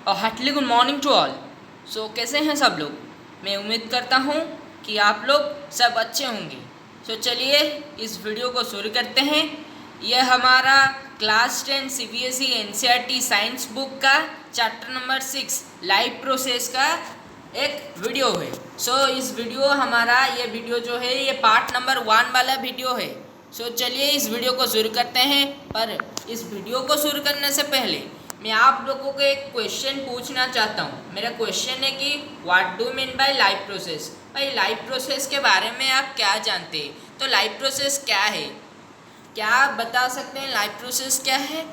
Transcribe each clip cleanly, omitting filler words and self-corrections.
और heartly good morning to all. So कैसे हैं सब लोग? मैं उम्मीद करता हूँ कि आप लोग सब अच्छे होंगे। सो चलिए इस वीडियो को शुरू करते हैं। यह हमारा class 10 CBSE NCERT science book का चैप्टर नंबर 6 लाइफ प्रोसेस का एक वीडियो है। सो इस वीडियो हमारा ये वीडियो जो है ये पार्ट नंबर 1 वाला वीडियो है। सो चलिए इस वीडियो को शुरू करते हैं। पर इस वीडियो को शुरू करने से पहले मैं आप लोगों को एक क्वेश्चन पूछना चाहता हूँ। मेरा क्वेश्चन है कि what do mean by life process. भाई लाइफ प्रोसेस के बारे में आप क्या जानते हैं? तो लाइफ प्रोसेस क्या है, क्या आप बता सकते हैं लाइफ प्रोसेस क्या है?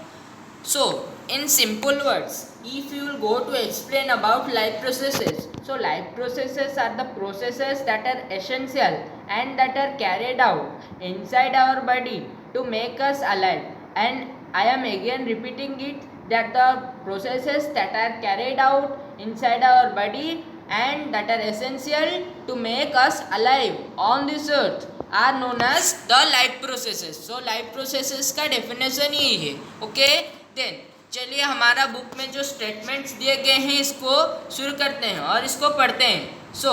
So in simple words, if you will go to explain about life processes, so life processes are the processes that are essential and that are carried out inside our body to make us alive. And I am again repeating it, that the processes that are carried out inside our body and that are essential to make us alive on this earth are known as the life processes. So life processes का definition यही है। Okay, then चलिए हमारा book में जो statements दिए गए हैं इसको शुरू करते हैं और इसको पढ़ते हैं। So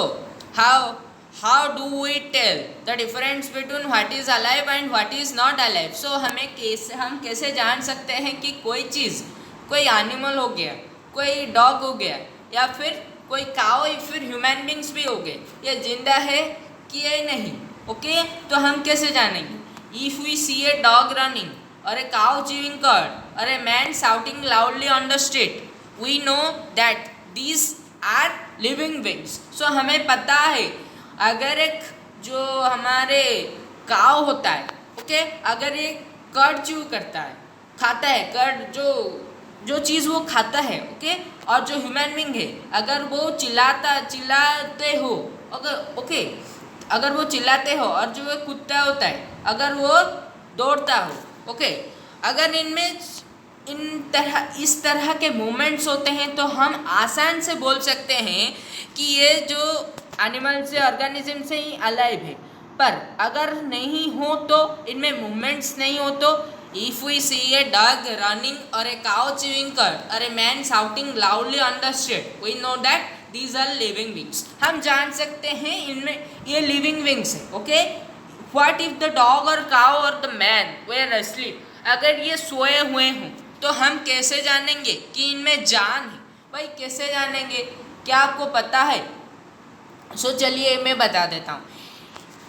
how do we tell the difference between what is alive and what is not alive. So हम कैसे जान सकते हैं कि कोई चीज़, कोई एनिमल हो गया, कोई डॉग हो गया, या फिर कोई काऊ या फिर ह्यूमन बींग्स भी हो गए, ये जिंदा है कि ये नहीं। ओके, तो हम कैसे जानेंगे? If we see a dog running or a cow chewing cud or a man shouting loudly on the street, we know that these are living beings. So हमें पता है अगर एक जो हमारे काव होता है, ओके, अगर एक कर्ड च्यू करता है, खाता है कर्ड, जो चीज़ वो खाता है, ओके, और जो ह्यूमन बींग है अगर वो चिल्लाते हो, ओके, अगर वो चिल्लाते हो और जो कुत्ता होता है अगर वो दौड़ता हो, ओके, अगर इनमें इस तरह के मूवमेंट्स होते हैं तो हम आसान से बोल सकते हैं कि ये जो एनिमल से ऑर्गेनिज्म से ही अलाइव है। पर अगर नहीं हो तो इनमें मूवमेंट्स नहीं हो तो if we see a dog running or a cow chewing cud or a man shouting loudly on the street, we know that these are living beings. हम जान सकते हैं इनमें ये लिविंग बींग्स है। Okay, What if the dog or cow or the man were asleep? अगर ये सोए हुए हों तो हम कैसे जानेंगे कि इनमें जान है? भाई कैसे जानेंगे? क्या आपको पता है? सो चलिए मैं बता देता हूँ।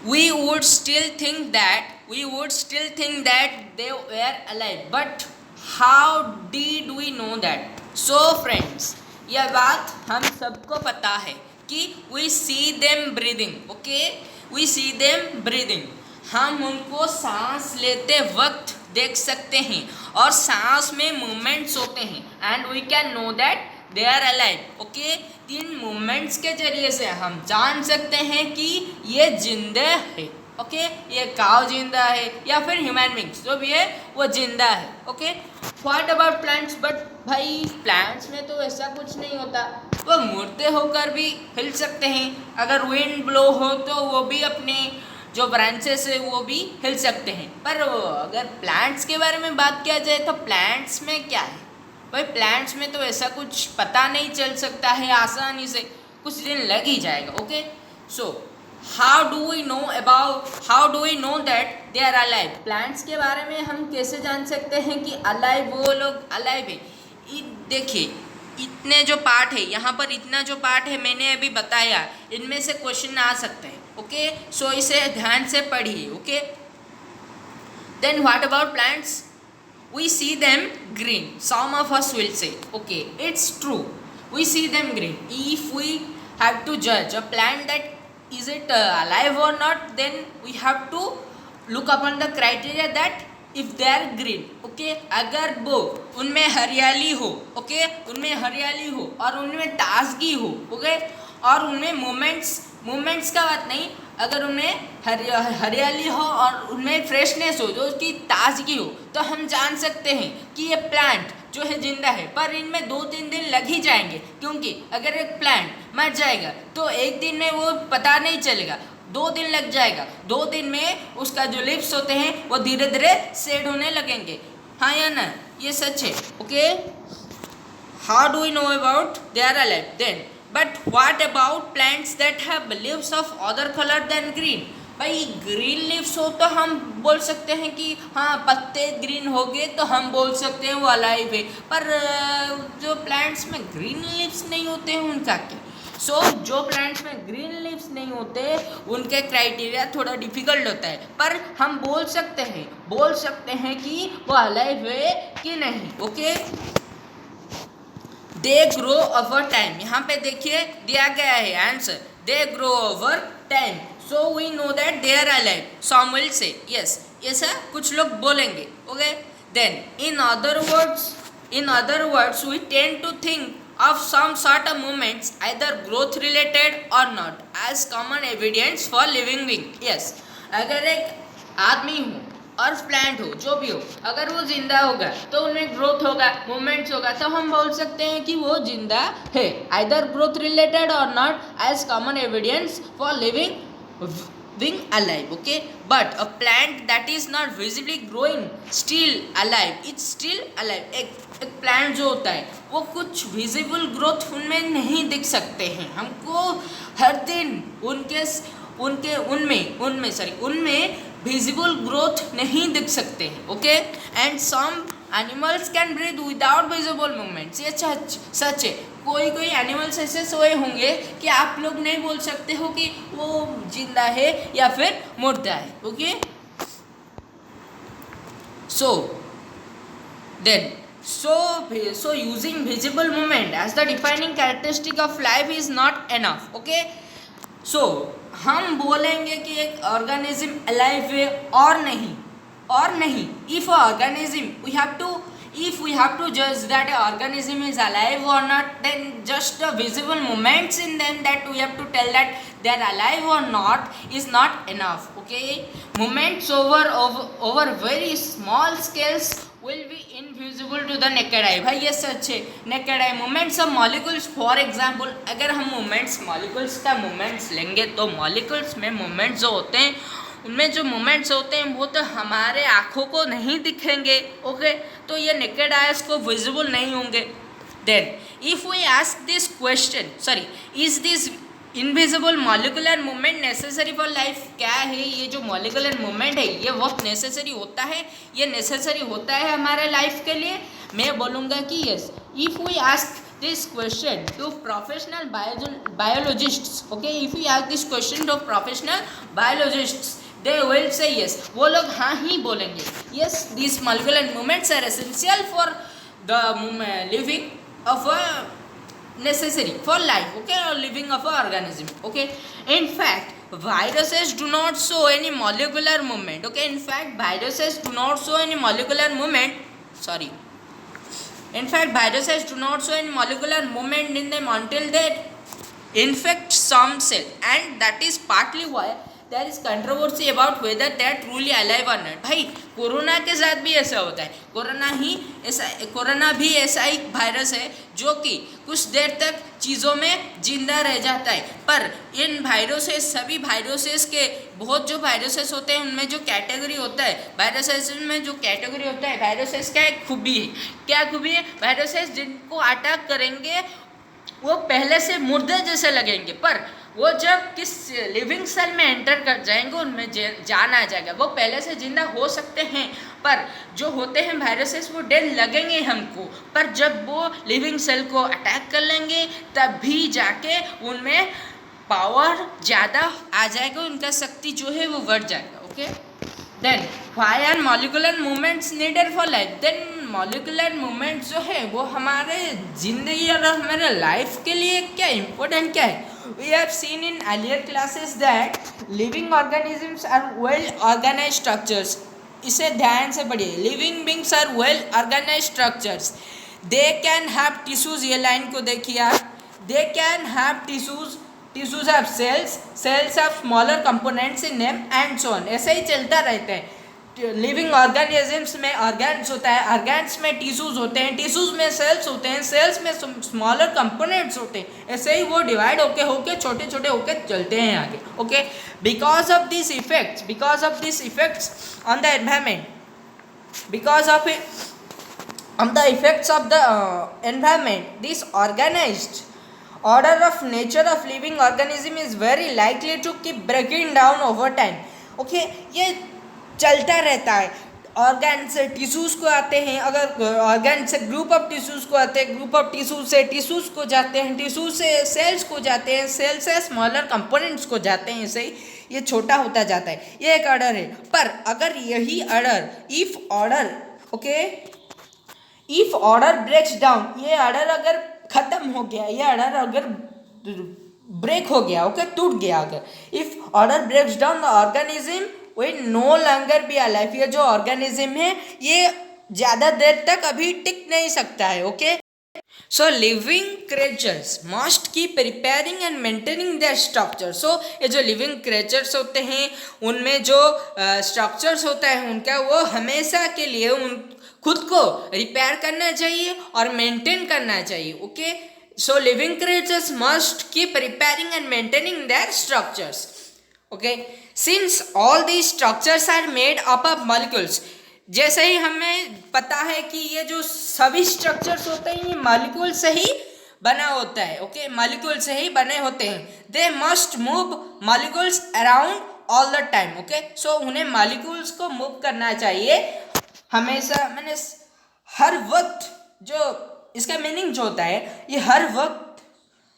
We would still think that they were alive, but how did we know that? So friends, यह बात हम सबको पता है कि we see them breathing, okay? We see them breathing. हम उनको सांस लेते वक्त देख सकते हैं और सांस में मूवमेंट्स होते हैं and we can know that they are alive. Okay, इन मूवमेंट्स के जरिए से हम जान सकते हैं कि ये जिंदा है। ओके, ये काव जिंदा है या फिर ह्यूमन बींग्स जो भी है वो जिंदा है। Okay, what about plants? But भाई प्लांट्स में तो ऐसा कुछ नहीं होता, वो मुड़ते होकर भी हिल सकते हैं। अगर विंड ब्लो हो तो वो भी अपने जो ब्रांचेस है वो भी हिल सकते हैं। पर अगर प्लांट्स के बारे में बात किया जाए तो प्लांट्स में क्या है? भाई प्लांट्स में तो ऐसा कुछ पता नहीं चल सकता है आसानी से, कुछ दिन लग ही जाएगा। Okay, so how do we know that they are alive? Plants के बारे में हम कैसे जान सकते हैं कि अलाइव, वो लोग अलाइव है? देखिए इतने जो पार्ट है, यहाँ पर इतना जो पार्ट है मैंने अभी बताया, इनमें से क्वेश्चन आ सकते हैं। ओके, सो इसे ध्यान से पढ़िए। Okay, then what about plants? We see them green, some of us will say. Okay, it's true, we see them green. If we have to जज a plant that is it alive और not, then we have to look upon the criteria that if they are green. Okay, अगर वो उनमें हरियाली हो, okay, उनमें हरियाली हो और उनमें ताजगी हो, ओके, और उनमें मूवमेंट्स का बात नहीं, अगर उनमें हरियाली हो और उनमें फ्रेशनेस हो, जो उसकी ताजगी हो, तो हम जान सकते हैं कि ये प्लांट जो है जिंदा है। पर इनमें 2-3 दिन लग ही जाएंगे, क्योंकि अगर एक प्लांट मर जाएगा तो एक दिन में वो पता नहीं चलेगा, 2 दिन लग जाएगा। 2 दिन में उसका जो लिप्स होते हैं वो धीरे धीरे शेड होने लगेंगे। हाँ या ना? ये सच है। Okay, how do we know about they are alive? Then but what about plants that have leaves of other color than green? भाई ग्रीन लीव्स हो तो हम बोल सकते हैं कि हाँ पत्ते ग्रीन हो गए तो हम बोल सकते हैं वो अलाइव है, पर जो प्लांट्स में ग्रीन लीव्स नहीं होते हैं उनका क्या? सो जो प्लांट्स में ग्रीन लीव्स नहीं होते उनके क्राइटेरिया थोड़ा डिफिकल्ट होता है, पर हम बोल सकते हैं कि वो अलाइव है कि नहीं. Okay, they grow over time. यहाँ पे देखिए दिया गया है answer, they grow over time. So we know that they are alive. Some will say yes, ऐसा कुछ लोग बोलेंगे. Okay, then in other words we tend to think of some sort of movements either growth related or not as common evidence for living being. Yes, अगर एक आदमी हो और plant हो, जो भी हो, अगर वो जिंदा होगा तो उनमें ग्रोथ होगा, मूवमेंट्स होगा, तो हम बोल सकते हैं कि वो जिंदा है. either growth related or not as common evidence for living being alive. Okay, but a plant that is not visibly growing still alive, it's still alive. एक प्लांट जो होता है वो कुछ विजिबल ग्रोथ उनमें नहीं दिख सकते हैं. हमको हर दिन उनमें विजिबल ग्रोथ नहीं दिख सकते हैं. Okay, and some animals can breathe without visible movements. ये सच है. कोई एनिमल्स ऐसे सोए होंगे कि आप लोग नहीं बोल सकते हो कि वो जिंदा है या फिर मुर्दा है. Okay, So using visible movement as the defining characteristic of life is not enough. Okay, so हम बोलेंगे कि एक ऑर्गेनिज्म अलाइव है और नहीं. If we have to judge that an organism is alive or not, then just the visible movements in them that we have to tell that they are alive or not is not enough. Okay, movements over very small scales will be invisible to the naked eye. भाई ये सच है. naked eye movements of molecules, for example, अगर हम molecules का movements लेंगे तो molecules में movements जो होते हैं उनमें जो मूवमेंट्स होते हैं वो तो हमारे आँखों को नहीं दिखेंगे. ओके, तो ये नेकेड आइज को विजिबल नहीं होंगे. Then if we ask this question, is this invisible molecular movement necessary for life? क्या है ये जो मॉलिकुलर मूवमेंट है ये बहुत नेसेसरी होता है, ये नेसेसरी होता है हमारे लाइफ के लिए? मैं बोलूँगा कि yes. If we ask this question to professional biologists, okay, if we ask this question to professional biologists, they will say yes. वो लोग हाँ ही बोलेंगे. Yes, these molecular movements are essential for the living of a necessary for life. Okay, or living of a organism. Okay, in fact viruses do not show any molecular movement. Okay, in fact viruses do not show any molecular movement. In fact, viruses do not show any molecular movement in them until they infect some cell, and that is partly why there is controversy about whether they are truly alive or not. भाई corona के साथ भी ऐसा होता है. Corona भी ऐसा एक वायरस है जो कि कुछ देर तक चीज़ों में जिंदा रह जाता है. पर इन सभी वायरसेस के बहुत जो वायरसेस होते हैं उनमें जो कैटेगरी होता है, वायरसेस में जो कैटेगरी होता है, वायरसेस का एक खूबी है. क्या खूबी है? वायरसेस जिनको अटैक करेंगे वो पहले से मुर्दे जैसे लगेंगे, पर वो जब किस लिविंग सेल में एंटर कर जाएंगे उनमें जान आ जाएगा. वो पहले से जिंदा हो सकते हैं पर जो होते हैं वायरसेस वो डेड लगेंगे हमको, पर जब वो लिविंग सेल को अटैक कर लेंगे तभी जाके उनमें पावर ज़्यादा आ जाएगा, उनका शक्ति जो है वो बढ़ जाएगा. Okay, then why are molecular movements needed for life? Then molecular movements जो है वो हमारे ज़िंदगी और हमारे लाइफ के लिए क्या इम्पोर्टेंट क्या है? We have seen in earlier classes that living organisms are well organized structures. इसे ध्यान से पढ़िए. living beings are well organized structures. They can have tissues. ये लाइन को देखिए आप. They can have tissues. Tissues have cells have smaller components in them and so on. ऐसे ही चलता रहता है. लिविंग ऑर्गेनिजम्स में ऑर्गेन्स होता है, ऑर्गेन्स में टिश्यूज होते हैं, टिश्यूज में सेल्स होते हैं, सेल्स में स्मॉलर कंपोनेंट्स होते हैं. ऐसे ही वो डिवाइड होके छोटे छोटे होके चलते हैं आगे. Okay, because of this effects on the environment, because on the effects of the environment, this organized order of nature of living organism is very likely to keep breaking down over time. Okay, ये चलता रहता है. Organ से tissues को आते हैं, अगर organ से ग्रुप ऑफ टिश्यूज़ को आते हैं, ग्रुप ऑफ टिश्यूज से टिश्यूज़ को जाते हैं, टिश्यूज से सेल्स को जाते हैं, सेल से स्मॉलर कंपोनेंट्स को जाते हैं, ऐसे ही ये छोटा होता जाता है. ये एक ऑर्डर है. पर अगर यही order if order if order breaks down, ये ऑर्डर अगर खत्म हो गया, ये ऑर्डर अगर ब्रेक हो गया, ओके, टूट गया, अगर if order breaks down the organism will no longer be alive, ये जो ऑर्गेनिज्म है ये ज़्यादा देर तक अभी टिक नहीं सकता है. Okay, so living creatures must keep repairing and maintaining their structure. So ये जो लिविंग क्रिएचर्स होते हैं उनमें जो स्ट्रक्चर्स होता है उनका, वो हमेशा के लिए उन खुद को रिपेयर करना चाहिए और मेंटेन करना चाहिए. Okay, so living creatures must keep repairing and maintaining their structures. Okay, since all these structures are made up of molecules, जैसे ही हमें पता है कि ये जो सभी स्ट्रक्चर्स होते हैं ये मॉलिक्यूल से ही बना होता है. ओके, मॉलिक्यूल से ही बने होते हैं. They must move molecules around all the time. Okay, so उन्हें मॉलिक्यूल्स को मूव करना चाहिए हमेशा, मैंने हर वक्त. जो इसका मीनिंग जो होता है, ये हर वक्त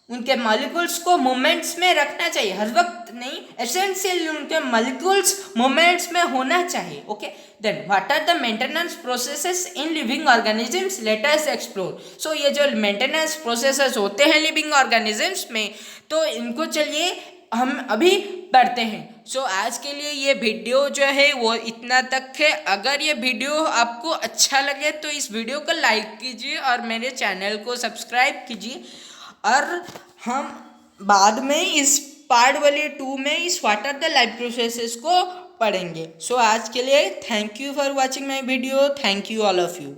उनके मॉलिक्यूल्स को मूवमेंट्स में रखना चाहिए. हर वक्त नहीं, एसेंशियली उनके मॉलिक्यूल्स मूवमेंट्स में होना चाहिए. Okay, then what are the maintenance processes in living organisms, let us explore. So ये जो मेंटेनेंस प्रोसेसेस होते हैं लिविंग ऑर्गेनिजम्स में, तो इनको चलिए हम अभी पढ़ते हैं. सो आज के लिए ये वीडियो जो है वो इतना तक है. अगर ये वीडियो आपको अच्छा लगे तो इस वीडियो को लाइक कीजिए और मेरे चैनल को सब्सक्राइब कीजिए. और हम बाद में इस पार्ट वाले 2 में इस what are the life processes को पढ़ेंगे. सो आज के लिए thank you for watching my video. Thank you all of you.